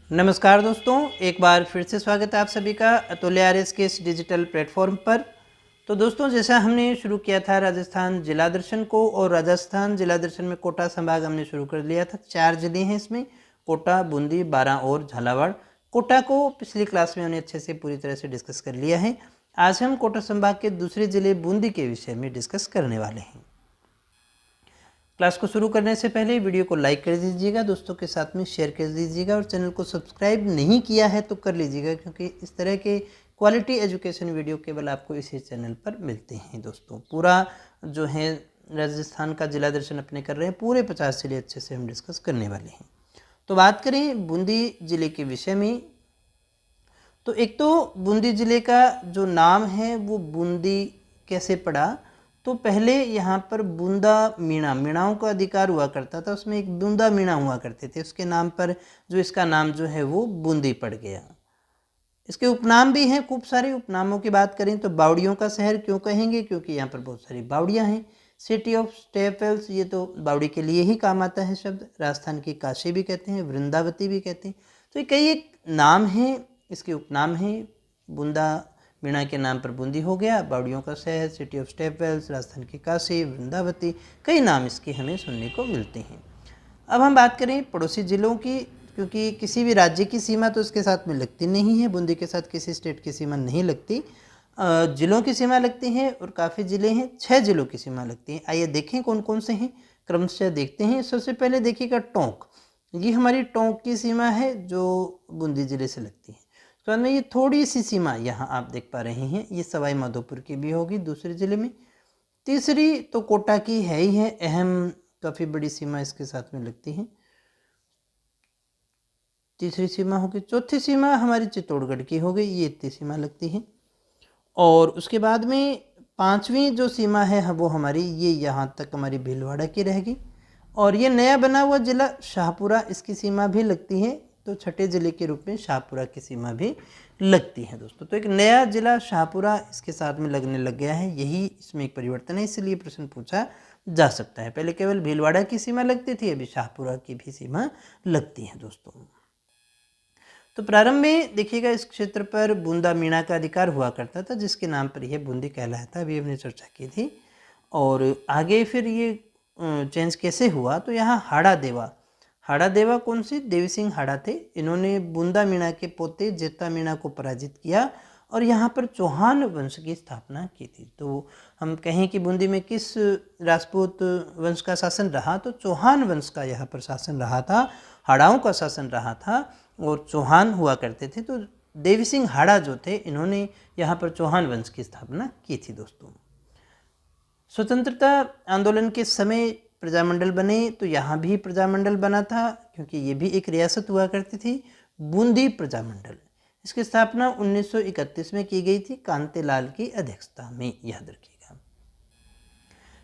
नमस्कार दोस्तों, एक बार फिर से स्वागत है आप सभी का अतुल्य आरएस के इस डिजिटल प्लेटफॉर्म पर। तो दोस्तों, जैसा हमने शुरू किया था राजस्थान जिला दर्शन को, और राजस्थान जिला दर्शन में कोटा संभाग हमने शुरू कर लिया था। 4 जिले हैं इसमें, कोटा, बूंदी, बारां और झालावाड़। कोटा को पिछली क्लास में हमने अच्छे से पूरी तरह से डिस्कस कर लिया है। आज हम कोटा संभाग के दूसरे जिले बूंदी के विषय में डिस्कस करने वाले हैं। क्लास को शुरू करने से पहले वीडियो को लाइक कर दीजिएगा, दोस्तों के साथ में शेयर कर दीजिएगा, और चैनल को सब्सक्राइब नहीं किया है तो कर लीजिएगा, क्योंकि इस तरह के क्वालिटी एजुकेशन वीडियो केवल आपको इसी चैनल पर मिलते हैं। दोस्तों, पूरा जो है राजस्थान का जिला दर्शन अपने कर रहे हैं, पूरे 50 जिले अच्छे से हम डिस्कस करने वाले हैं। तो बात करें बूंदी जिले के विषय में, तो एक तो बूंदी जिले का जो नाम है वो बूंदी कैसे पड़ा, तो पहले यहाँ पर बूंदा मीणा, मीणाओं का अधिकार हुआ करता था, उसमें एक बूंदा मीणा हुआ करते थे, उसके नाम पर जो इसका नाम जो है वो बूंदी पड़ गया। इसके उपनाम भी हैं, खूब सारे उपनामों की बात करें तो बावड़ियों का शहर क्यों कहेंगे, क्योंकि यहाँ पर बहुत सारी बावड़ियाँ हैं। सिटी ऑफ स्टेपल्स, ये तो बावड़ी के लिए ही काम आता है शब्द। राजस्थान की काशी भी कहते हैं, वृंदावती भी कहते हैं। तो ये कई एक नाम हैं, इसके उपनाम हैं। बूंदा मीणा के नाम पर बूंदी हो गया, बावड़ियों का शहर, सिटी ऑफ स्टेपल्स, राजस्थान की काशी, वृंदावती, कई नाम इसके हमें सुनने को मिलते हैं। अब हम बात करें पड़ोसी ज़िलों की, क्योंकि किसी भी राज्य की सीमा तो इसके साथ में लगती नहीं है, बूंदी के साथ किसी स्टेट की सीमा नहीं लगती। ज़िलों की सीमा लगती है, और काफ़ी ज़िले हैं, 6 ज़िलों की सीमा लगती है। आइए देखें कौन कौन से हैं, क्रमशः देखते हैं। सबसे पहले देखिएगा टोंक, ये हमारी टोंक की सीमा है जो बूंदी ज़िले से लगती है। तो में ये थोड़ी सी सीमा यहाँ आप देख पा रहे हैं, ये सवाई माधोपुर की भी होगी दूसरे ज़िले में। तीसरी तो कोटा की है ही है, अहम काफ़ी बड़ी सीमा इसके साथ में लगती है, तीसरी सीमा होगी। चौथी सीमा हमारी चित्तौड़गढ़ की हो गई, ये इतनी सीमा लगती है। और उसके बाद में 5वीं जो सीमा है वो हमारी ये यहाँ तक हमारी भीलवाड़ा की रहेगी। और ये नया बना हुआ ज़िला शाहपुरा, इसकी सीमा भी लगती है, तो छठे ज़िले के रूप में शाहपुरा की सीमा भी लगती है दोस्तों। तो एक नया ज़िला शाहपुरा इसके साथ में लगने लग गया है, यही इसमें एक परिवर्तन है, इसलिए प्रश्न पूछा जा सकता है। पहले केवल भीलवाड़ा की सीमा लगती थी, अभी शाहपुरा की भी सीमा लगती है दोस्तों। तो प्रारंभ में देखिएगा इस क्षेत्र पर बूंदा मीणा का अधिकार हुआ करता था, जिसके नाम पर यह बूंदी कहलाता, अभी हमने चर्चा की थी। और आगे फिर ये चेंज कैसे हुआ, तो यहाँ हाड़ा देवा, हाड़ा देवा कौन सी, देवी सिंह हाड़ा थे, इन्होंने बूंदा मीणा के पोते जेता मीणा को पराजित किया और यहाँ पर चौहान वंश की स्थापना की थी। तो हम कहें कि बूंदी में किस राजपूत वंश का शासन रहा, तो चौहान वंश का यहाँ पर शासन रहा था, हाड़ाओं का शासन रहा था, और चौहान हुआ करते थे। तो देवी सिंह हाड़ा जो थे, इन्होंने यहाँ पर चौहान वंश की स्थापना की थी दोस्तों। स्वतंत्रता आंदोलन के समय प्रजामंडल बने, तो यहाँ भी प्रजामंडल बना था, क्योंकि ये भी एक रियासत हुआ करती थी, बूंदी प्रजामंडल। इसकी स्थापना 1931 में की गई थी, कांतेलाल की अध्यक्षता में, याद रखिएगा।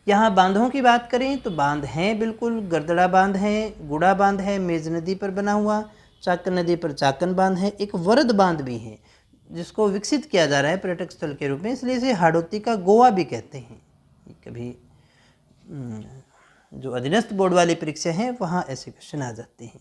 यहाँ बांधों की बात करें तो बांध हैं, बिल्कुल गरदड़ा बांध है, गुड़ा बांध है, मेज नदी पर बना हुआ, चाकन नदी पर चाकन बांध है, एक वरद बांध भी है जिसको विकसित किया जा रहा है पर्यटक स्थल के रूप में, इसलिए इसे हाड़ौती का गोवा भी कहते हैं। कभी जो अधीनस्थ बोर्ड वाली परीक्षा है वहाँ ऐसे क्वेश्चन आ जाते हैं।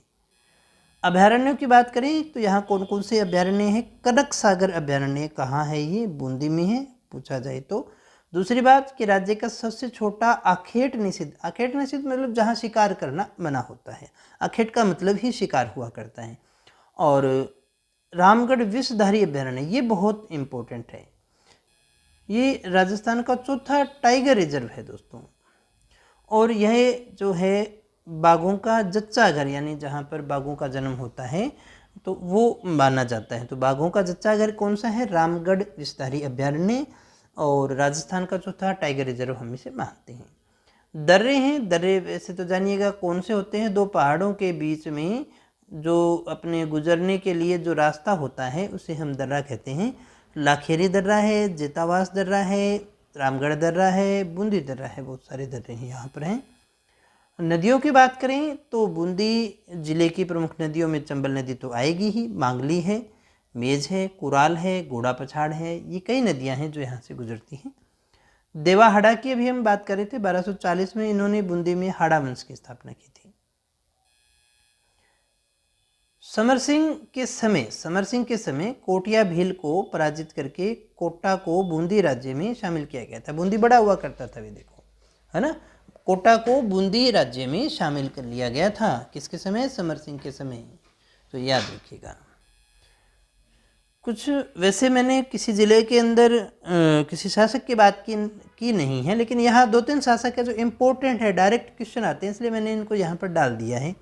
अभयारण्यों की बात करें तो यहाँ कौन कौन से अभयारण्य हैं, कनक सागर अभयारण्य कहाँ है, ये बूंदी में है, पूछा जाए तो। दूसरी बात कि राज्य का सबसे छोटा आखेट निषिद्ध, आखेट निषिद्ध मतलब जहाँ शिकार करना मना होता है, आखेट का मतलब ही शिकार हुआ करता है। और रामगढ़ विषधारी अभयारण्य, ये बहुत इम्पोर्टेंट है, ये राजस्थान का चौथा टाइगर रिजर्व है दोस्तों। और यह जो है बाघों का जच्चा घर, यानी जहाँ पर बाघों का जन्म होता है तो वो माना जाता है। तो बाघों का जच्चा घर कौन सा है, रामगढ़ विषधारी अभयारण्य, और राजस्थान का चौथा टाइगर रिजर्व हम इसे मानते हैं। दर्रे हैं, दर्रे वैसे तो जानिएगा कौन से होते हैं, दो पहाड़ों के बीच में जो अपने गुजरने के लिए जो रास्ता होता है उसे हम दर्रा कहते हैं। लाखेरी दर्रा है, जेतावास दर्रा है, रामगढ़ दर्रा है, बूंदी दर्रा है, बहुत सारे दर्रे हैं यहाँ पर हैं। नदियों की बात करें तो बूंदी जिले की प्रमुख नदियों में चंबल नदी तो आएगी ही, मांगली है, मेज है, कुराल है, घोड़ा पछाड़ है, ये कई नदियाँ हैं जो यहाँ से गुजरती हैं। देवा हाड़ा की अभी हम बात कर रहे थे, 1240 में इन्होंने बूंदी में हाड़ा वंश की स्थापना की थी। समर सिंह के समय कोटिया भील को पराजित करके कोटा को बूंदी राज्य में शामिल किया गया था। बूंदी बड़ा हुआ करता था, भी देखो, है ना। कोटा को बूंदी राज्य में शामिल कर लिया गया था, किसके समय? समर सिंह के समय। तो याद रखिएगा। कुछ वैसे मैंने किसी ज़िले के अंदर किसी शासक की बात की नहीं है, लेकिन यहाँ 2-3 शासक है जो इम्पोर्टेंट है, डायरेक्ट क्वेश्चन आते हैं, इसलिए मैंने इनको यहाँ पर डाल दिया है।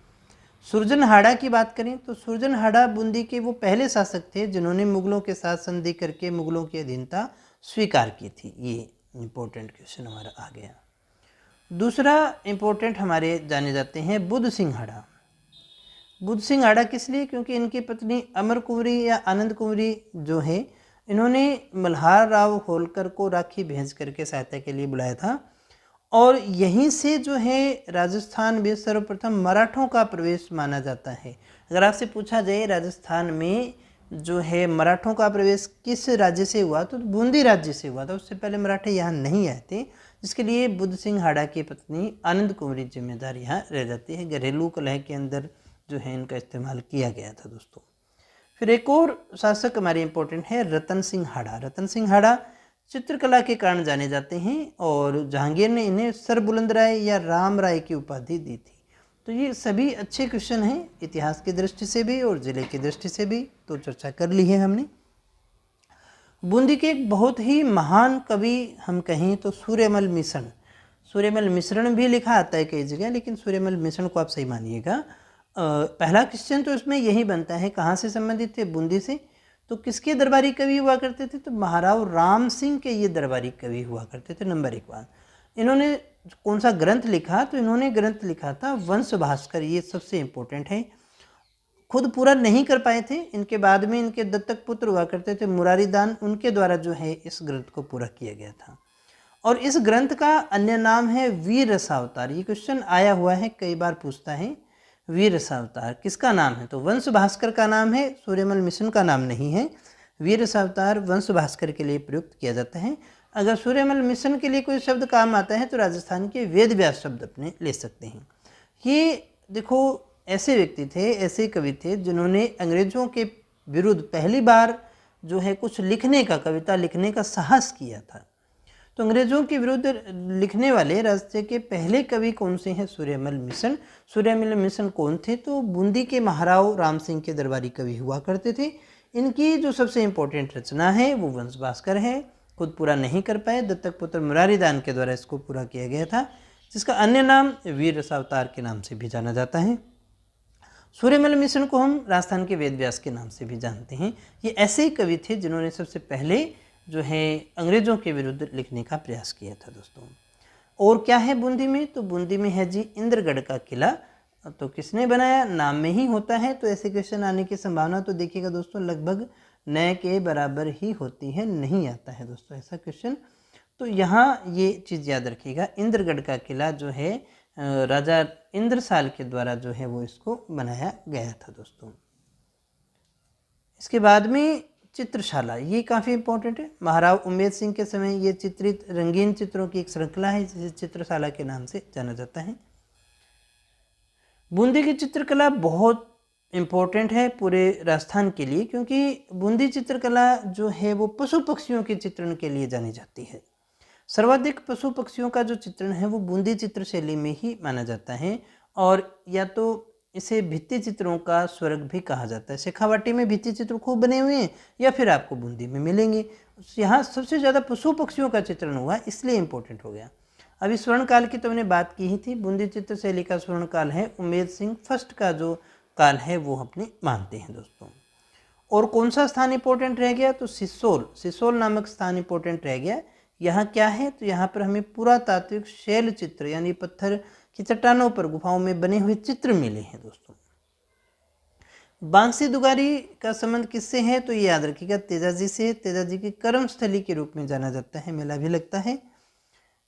सुरजनहाड़ा की बात करें तो सुरजनहाड़ा बूंदी के वो पहले शासक थे जिन्होंने मुगलों के साथ संधि करके मुगलों की अधीनता स्वीकार की थी। ये इम्पोर्टेंट क्वेश्चन हमारा आ गया। दूसरा इम्पोर्टेंट हमारे जाने जाते हैं बुद्ध सिंह हाड़ा। बुद्ध सिंह हाड़ा किस लिए? क्योंकि इनकी पत्नी अमर कुंवरी या आनंद कुंवरी जो है, इन्होंने मल्हार राव होलकर को राखी भेज करके सहायता के लिए बुलाया था, और यहीं से जो है राजस्थान में सर्वप्रथम मराठों का प्रवेश माना जाता है। अगर आपसे पूछा जाए राजस्थान में जो है मराठों का प्रवेश किस राज्य से हुआ, तो बूंदी राज्य से हुआ था। उससे पहले मराठे यहाँ नहीं आए थे, जिसके लिए बुद्ध सिंह हाड़ा की पत्नी आनंद कुंवरी जिम्मेदार यहाँ रह जाती है। घरेलू कलह के अंदर जो है इनका इस्तेमाल किया गया था दोस्तों। फिर एक और शासक हमारे इम्पोर्टेंट है रतन सिंह हाड़ा। रतन सिंह हाड़ा चित्रकला के कारण जाने जाते हैं, और जहांगीर ने इन्हें सर बुलंद राय या राम राय की उपाधि दी थी। तो ये सभी अच्छे क्वेश्चन हैं, इतिहास की दृष्टि से भी और जिले की दृष्टि से भी, तो चर्चा कर ली है हमने। बूंदी के एक बहुत ही महान कवि हम कहें तो सूर्यमल मिश्रण। सूर्यमल मिश्रण भी लिखा आता है कई जगह, लेकिन सूर्यमल मिश्रण को आप सही मानिएगा। पहला क्वेश्चन तो इसमें यही बनता है, कहाँ से संबंधित थे? बूंदी से। तो किसके दरबारी कवि हुआ करते थे? तो महाराव राम सिंह के ये दरबारी कवि हुआ करते थे। नंबर 1 बात, इन्होंने कौन सा ग्रंथ लिखा? तो इन्होंने ग्रंथ लिखा था वंश भास्कर। ये सबसे इम्पोर्टेंट है। खुद पूरा नहीं कर पाए थे, इनके बाद में इनके दत्तक पुत्र हुआ करते थे मुरारी दान, उनके द्वारा जो है इस ग्रंथ को पूरा किया गया था। और इस ग्रंथ का अन्य नाम है वीर रसावतार। ये क्वेश्चन आया हुआ है, कई बार पूछता है। वीर रसावतार किसका नाम है? तो वंश भास्कर का नाम है, सूर्यमल मिश्रण का नाम नहीं है। वीर रसावतार वंश भास्कर के लिए प्रयुक्त किया जाता है। अगर सूर्यमल मिश्रण के लिए कोई शब्द काम आता है तो राजस्थान के वेद व्यास शब्द अपने ले सकते हैं। ये देखो, ऐसे व्यक्ति थे, ऐसे कवि थे जिन्होंने अंग्रेजों के विरुद्ध पहली बार जो है कुछ लिखने का, कविता लिखने का साहस किया था। तो अंग्रेजों के विरुद्ध लिखने वाले राज्य के पहले कवि कौन से हैं? सूर्यमल मिश्रण। सूर्यमल मिश्रण कौन थे? तो बूंदी के महाराव राम सिंह के दरबारी कवि हुआ करते थे। इनकी जो सबसे इम्पोर्टेंट रचना है वो वंश भास्कर है। खुद पूरा नहीं कर पाए, दत्तक पुत्र मुरारी दान के द्वारा इसको पूरा किया गया था, जिसका अन्य नाम वीर रसावतार के नाम से भी जाना जाता है। सूर्यमल मिश्रण को हम राजस्थान के वेद व्यास के नाम से भी जानते हैं। ये ऐसे ही कवि थे जिन्होंने सबसे पहले जो है अंग्रेजों के विरुद्ध लिखने का प्रयास किया था दोस्तों। और क्या है बूंदी में? तो बूंदी में है जी इंद्रगढ़ का किला। तो किसने बनाया? नाम में ही होता है, तो ऐसे क्वेश्चन आने की संभावना तो देखिएगा दोस्तों लगभग न के बराबर ही होती है, नहीं आता है दोस्तों ऐसा क्वेश्चन। तो यहाँ ये चीज़ याद रखिएगा, इंद्रगढ़ का किला जो है राजा इंद्रसाल के द्वारा जो है वो इसको बनाया गया था दोस्तों। इसके बाद में चित्रशाला, ये काफ़ी इंपॉर्टेंट है। महाराव उमेद सिंह के समय ये चित्रित रंगीन चित्रों की एक श्रृंखला है जिसे चित्रशाला के नाम से जाना जाता है। बूंदी की चित्रकला बहुत इम्पोर्टेंट है पूरे राजस्थान के लिए, क्योंकि बूंदी चित्रकला जो है वो पशु पक्षियों के चित्रण के लिए जानी जाती है। सर्वाधिक पशु पक्षियों का जो चित्रण है वो बूंदी चित्र शैली में ही माना जाता है, और या तो इसे भित्ति चित्रों का स्वर्ग भी कहा जाता है। शेखावाटी में भित्ति चित्र खूब बने हुए हैं, या फिर आपको बूंदी में मिलेंगे। यहाँ सबसे ज़्यादा पशु पक्षियों का चित्रण हुआ, इसलिए इम्पोर्टेंट हो गया। अभी स्वर्ण काल की तो मैंने बात की ही थी। बूंदी चित्र शैली का स्वर्ण काल है उमेद सिंह फर्स्ट का जो काल है वो अपने मानते हैं दोस्तों। और कौन सा स्थान इंपॉर्टेंट रह गया? तो सिसोल नामक स्थान इंपॉर्टेंट रह गया। यहाँ क्या है? तो यहाँ पर हमें पुरातात्विक शैल चित्र यानी पत्थर की चट्टानों पर गुफाओं में बने हुए चित्र मिले हैं दोस्तों। बांसी दुगारी का संबंध किससे है? तो ये याद रखिएगा तेजाजी से। तेजाजी की कर्मस्थली के रूप में जाना जाता है, मेला भी लगता है।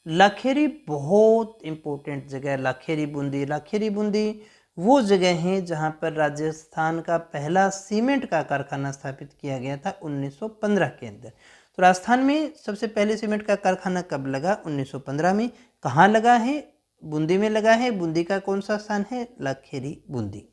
लाखेरी बहुत इंपॉर्टेंट जगह है, लाखेरी बूंदी वो जगह है जहाँ पर राजस्थान का पहला सीमेंट का कारखाना स्थापित किया गया था 1915 के अंदर। तो राजस्थान में सबसे पहले सीमेंट का कारखाना कब लगा? 1915 में। कहाँ लगा है? बूंदी में लगा है। बूंदी का कौन सा स्थान है? लाखेरी बूंदी।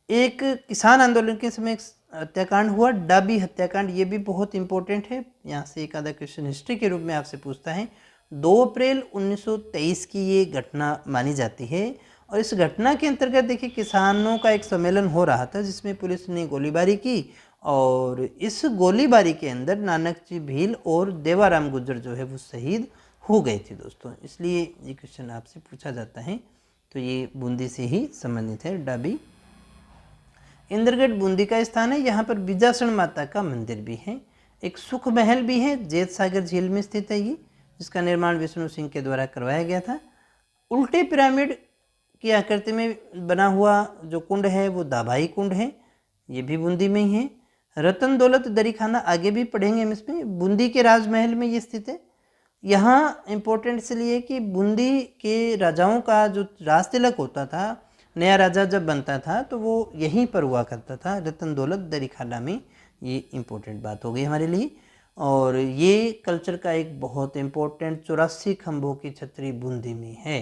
एक किसान आंदोलन के समय एक हत्याकांड हुआ, डाबी हत्याकांड, ये भी बहुत इंपॉर्टेंट है। यहाँ से एक आधा क्वेश्चन हिस्ट्री के रूप में आपसे पूछता है। 2 अप्रैल 1923 की ये घटना मानी जाती है और इस घटना के अंतर्गत देखिए किसानों का एक सम्मेलन हो रहा था जिसमें पुलिस ने गोलीबारी की और इस गोलीबारी के अंदर नानक जी भील और देवाराम गुर्जर जो है वो शहीद हो गए थे दोस्तों, इसलिए ये क्वेश्चन आपसे पूछा जाता है। तो ये बूंदी से ही संबंधित है डाबी। इंद्रगढ़ बूंदी का स्थान है, यहाँ पर बिजासन माता का मंदिर भी है, एक सुख महल भी है, जेत सागर झील में स्थित है ये, जिसका निर्माण विष्णु सिंह के द्वारा करवाया गया था। उल्टे पिरामिड की आकृति में बना हुआ जो कुंड है वो दाभाई कुंड है, ये भी बूंदी में ही है। रतन दौलत दरी खाना आगे भी पढ़ेंगे हम इसमें, बूंदी के राजमहल में ये स्थित है। यहाँ इम्पोर्टेंट इसलिए कि बूंदी के राजाओं का जो राज तिलक होता था, नया राजा जब बनता था तो वो यहीं पर हुआ करता था, रतन दौलत दरी खाना में। ये इम्पोर्टेंट बात हो गई हमारे लिए। और ये कल्चर का एक बहुत इम्पोर्टेंट 84 खंभों की छतरी बूंदी में है।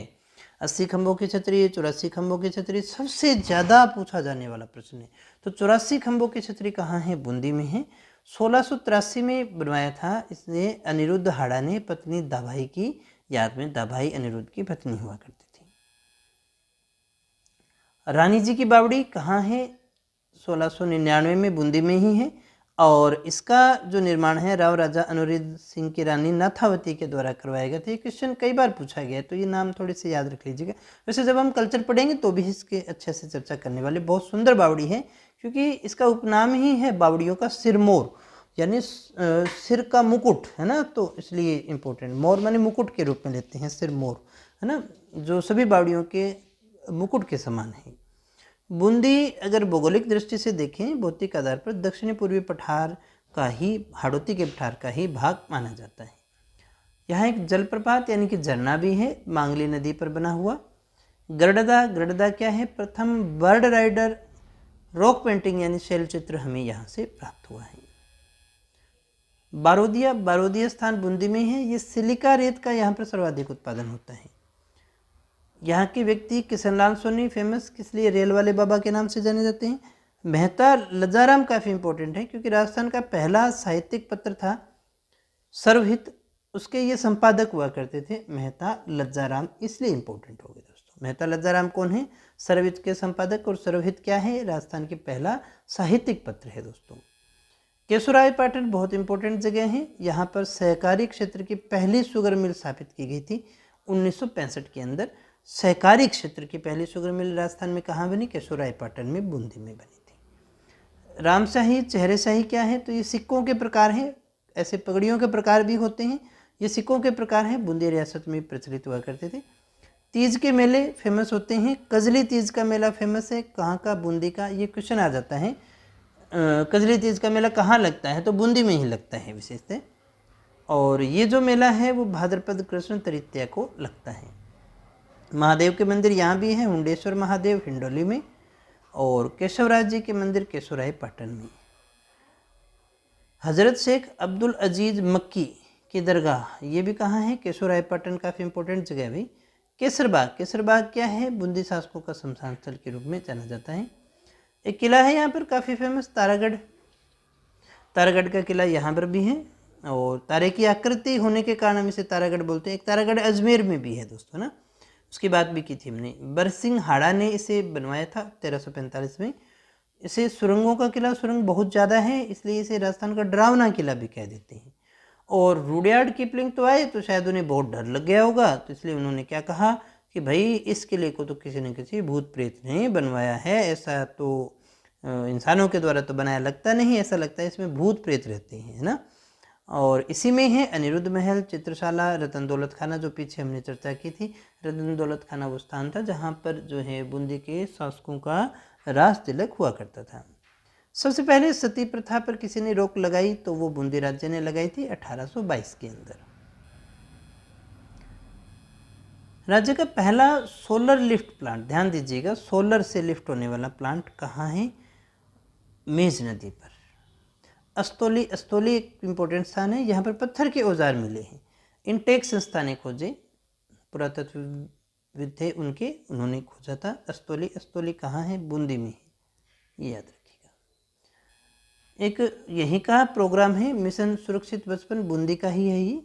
80 खंभों की छतरी, 84 खंभों की छतरी सबसे ज़्यादा पूछा जाने वाला प्रश्न है। तो 84 खंभों की छतरी कहाँ है? बूंदी में है। 1683 में बनवाया था इसने अनिरुद्ध हाड़ा ने पत्नी दाभाई की याद में। दाभाई अनिरुद्ध की पत्नी हुआ करती थी। रानी जी की बावड़ी कहाँ है? 1699 में बूंदी में ही है और इसका जो निर्माण है राव राजा अनुरुद्ध सिंह की रानी नाथावती के द्वारा करवाया गया था। ये क्वेश्चन कई बार पूछा गया है तो ये नाम थोड़े से याद रख लीजिएगा। वैसे जब हम कल्चर पढ़ेंगे तो भी इसके अच्छे से चर्चा करने वाले। बहुत सुंदर बावड़ी है क्योंकि इसका उपनाम ही है बावड़ियों का सिरमौर, यानी सिर का मुकुट है ना, तो इसलिए इम्पोर्टेंट। मोर माने मुकुट के रूप में लेते हैं सिरमौर, है ना, जो सभी बावड़ियों के मुकुट के समान है। बूंदी अगर भौगोलिक दृष्टि से देखें भौतिक आधार पर दक्षिणी पूर्वी पठार का ही, हाड़ौती के पठार का ही भाग माना जाता है। यहाँ एक जलप्रपात यानी कि झरना भी है, मांगली नदी पर बना हुआ। गरडदा, गरडदा क्या है? प्रथम बर्ड राइडर रॉक पेंटिंग यानी शैल चित्र हमें यहाँ से प्राप्त हुआ है। बारोदिया, बारोदिया स्थान बूंदी में है। ये सिलिका रेत का यहाँ पर सर्वाधिक उत्पादन होता है। यहाँ के व्यक्ति किशनलाल सोनी फेमस किस लिए? रेल वाले बाबा के नाम से जाने जाते हैं। मेहता लज्जाराम काफ़ी इंपॉर्टेंट है क्योंकि राजस्थान का पहला साहित्यिक पत्र था सर्वहित, उसके ये संपादक हुआ करते थे मेहता लज्जाराम, इसलिए इंपॉर्टेंट हो गए दोस्तों। मेहता लज्जाराम कौन है? सर्वहित के संपादक। और सर्वहित क्या है? राजस्थान के पहला साहित्यिक पत्र है दोस्तों। केशोराय पाटन बहुत इंपॉर्टेंट जगह है, यहाँ पर सहकारी क्षेत्र की पहली शुगर मिल स्थापित की गई थी 1965 के अंदर। सहकारी क्षेत्र की पहली शुगर मिल राजस्थान में कहाँ बनी? केशोराय पाटन में, बूंदी में बनी थी। रामशाही, चेहरेशाही क्या है? तो ये सिक्कों के प्रकार हैं, ऐसे पगड़ियों के प्रकार भी होते हैं, ये सिक्कों के प्रकार हैं, बूंदी रियासत में प्रचलित हुआ करते थे। तीज के मेले फेमस होते हैं। कजली तीज का मेला फेमस है, कहाँ का? बूंदी का। ये क्वेश्चन आ जाता है कजली तीज का मेला कहाँ लगता है? तो बूंदी में ही लगता है विशेषतः। और ये जो मेला है वो भाद्रपद कृष्ण तृतीया को लगता है। महादेव के मंदिर यहाँ भी हैं, हुंडेश्वर महादेव हिंडोली में, और केशवराज जी के मंदिर केशोराय पाटन में। हजरत शेख अब्दुल अजीज मक्की की दरगाह ये भी कहाँ है? केशोराय पाटन, काफ़ी इंपॉर्टेंट जगह है भाई। केसरबाग, केसरबाग क्या है? बूंदी शासकों का शमशान स्थल के रूप में जाना जाता है। एक किला है यहाँ पर काफ़ी फेमस, तारागढ़। तारागढ़ का किला यहाँ पर भी है और तारे की आकृति होने के कारण हम इसे तारागढ़ बोलते हैं। एक तारागढ़ अजमेर में भी है दोस्तों ना, उसकी बात भी की थी हमने। बरसिंह हाड़ा ने इसे बनवाया था 1345 में। इसे सुरंगों का किला, सुरंग बहुत ज़्यादा है इसलिए इसे राजस्थान का डरावना किला भी कह देते हैं। और रुडयार्ड किपलिंग तो आए तो शायद उन्हें बहुत डर लग गया होगा, तो इसलिए उन्होंने क्या कहा कि भाई इस किले को तो किसी न किसी भूत प्रेत ने बनवाया है, ऐसा तो इंसानों के द्वारा तो बनाया लगता नहीं, ऐसा लगता है इसमें भूत प्रेत रहते हैं, है ना। और इसी में है अनिरुद्ध महल, चित्रशाला, रतन दौलत खाना जो पीछे हमने चर्चा की थी। रतन दौलत खाना वो स्थान था जहाँ पर जो है बूंदी के शासकों का राज तिलक हुआ करता था। सबसे पहले सती प्रथा पर किसी ने रोक लगाई तो वो बूंदी राज्य ने लगाई थी 1822 के अंदर। राज्य का पहला सोलर लिफ्ट प्लांट, ध्यान दीजिएगा, सोलर से लिफ्ट होने वाला प्लांट कहाँ है? मेज नदी पर। अस्तौली, अस्तौली एक इम्पोर्टेंट स्थान है, यहाँ पर पत्थर के औजार मिले हैं। इनटेक संस्था ने खोजे, पुरातत्वविद थे उनके, उन्होंने खोजा था अस्तौली। अस्तौली कहाँ है? बूंदी में है। ये याद रखिएगा। एक यहीं का प्रोग्राम है मिशन सुरक्षित बचपन बूंदी का ही है ये,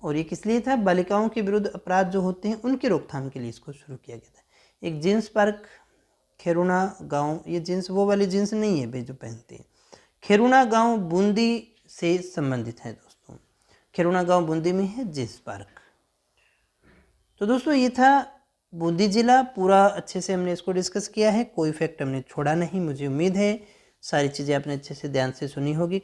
और ये किस लिए था, बालिकाओं के विरुद्ध अपराध जो होते हैं उनकी रोकथाम के लिए इसको शुरू किया गया था। एक जींस पार्क खेरुणा गांव, ये जींस वो वाली जींस नहीं है भाई जो पहनते हैं, खेरुणा गांव बूंदी से संबंधित है दोस्तों। खेरुणा गांव बूंदी में है जींस पार्क। तो दोस्तों ये था बूंदी जिला, पूरा अच्छे से हमने इसको डिस्कस किया है, कोई फैक्ट हमने छोड़ा नहीं। मुझे उम्मीद है सारी चीज़ें आपने अच्छे से ध्यान से सुनी होगी।